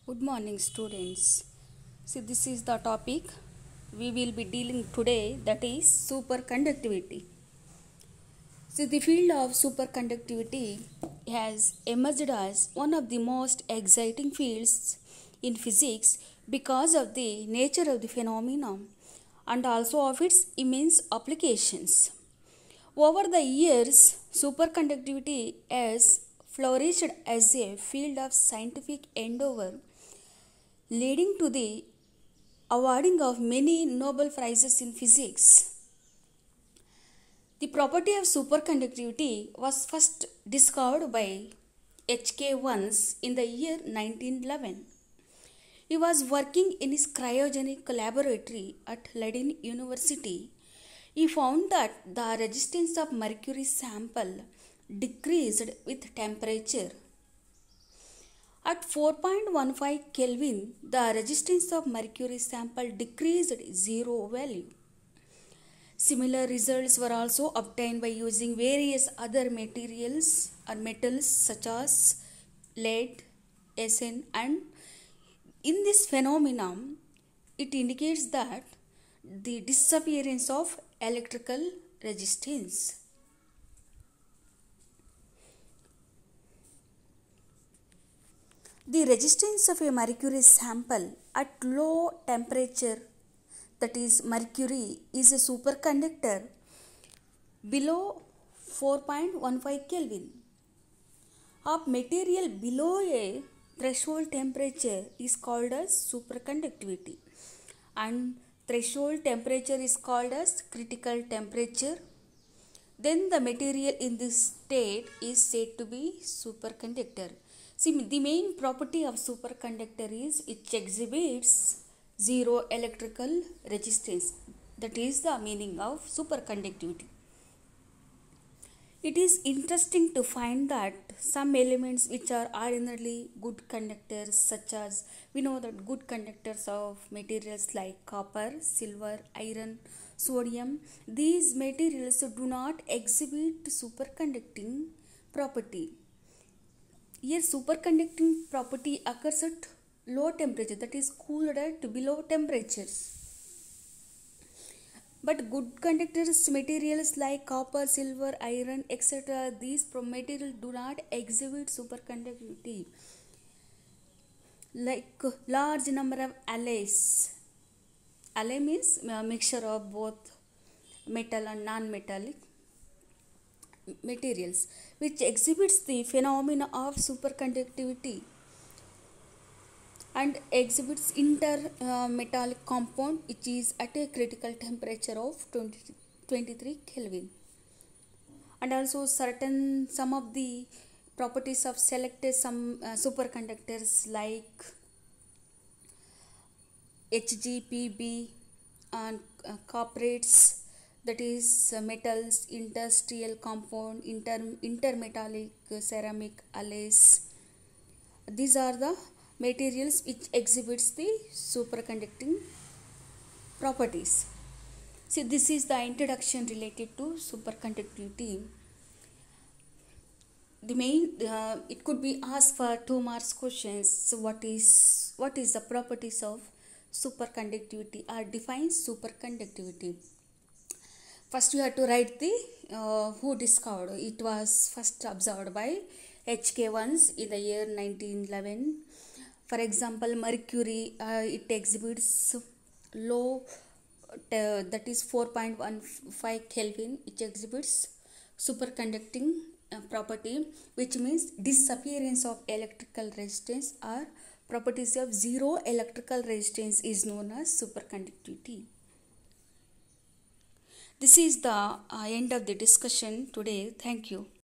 Good morning, students. See, this is the topic we will be dealing today, that is superconductivity. See, the field of superconductivity has emerged as one of the most exciting fields in physics because of the nature of the phenomenon and also of its immense applications. Over the years, superconductivity has flourished as a field of scientific endeavor, leading to the awarding of many Nobel Prizes in physics. The property of superconductivity was first discovered by H.K. Once in the year 1911. He was working in his cryogenic laboratory at Leiden University. He found that the resistance of mercury sample decreased with temperature. At 4.15 Kelvin, the resistance of mercury sample decreased zero value. Similar results were also obtained by using various other materials or metals such as lead, Sn, and in this phenomenon, it indicates that the disappearance of electrical resistance. The resistance of a mercury sample at low temperature, that is mercury, is a superconductor below 4.15 Kelvin. Of material below a threshold temperature is called as superconductivity, and threshold temperature is called as critical temperature. Then the material in this state is said to be superconductor. See, the main property of superconductor is it exhibits zero electrical resistance. That is the meaning of superconductivity. It is interesting to find that some elements which are ordinarily good conductors, such as we know that good conductors of materials like copper, silver, iron, sodium, these materials do not exhibit superconducting property. Here superconducting property occurs at low temperature, that is cooled at below temperatures. But good conductors materials like copper, silver, iron, etc., these materials do not exhibit superconductivity. Like large number of alloys. Alloy means a mixture of both metal and non-metallic materials, which exhibits the phenomena of superconductivity and exhibits intermetallic compound which is at a critical temperature of 23 Kelvin. And also some of the properties of selected some superconductors like HgPb and copperates, that is metals, industrial compound, intermetallic ceramic alloys. These are the materials which exhibits the superconducting properties. See, this is the introduction related to superconductivity. The main it could be asked for 2 marks questions. So what is the properties of superconductivity or define superconductivity? First you have to write the who discovered. It was first observed by H.K. Once in the year 1911. For example, mercury, it exhibits low, that is 4.15 Kelvin, which exhibits superconducting property, which means disappearance of electrical resistance or properties of zero electrical resistance is known as superconductivity. This is the end of the discussion today. Thank you.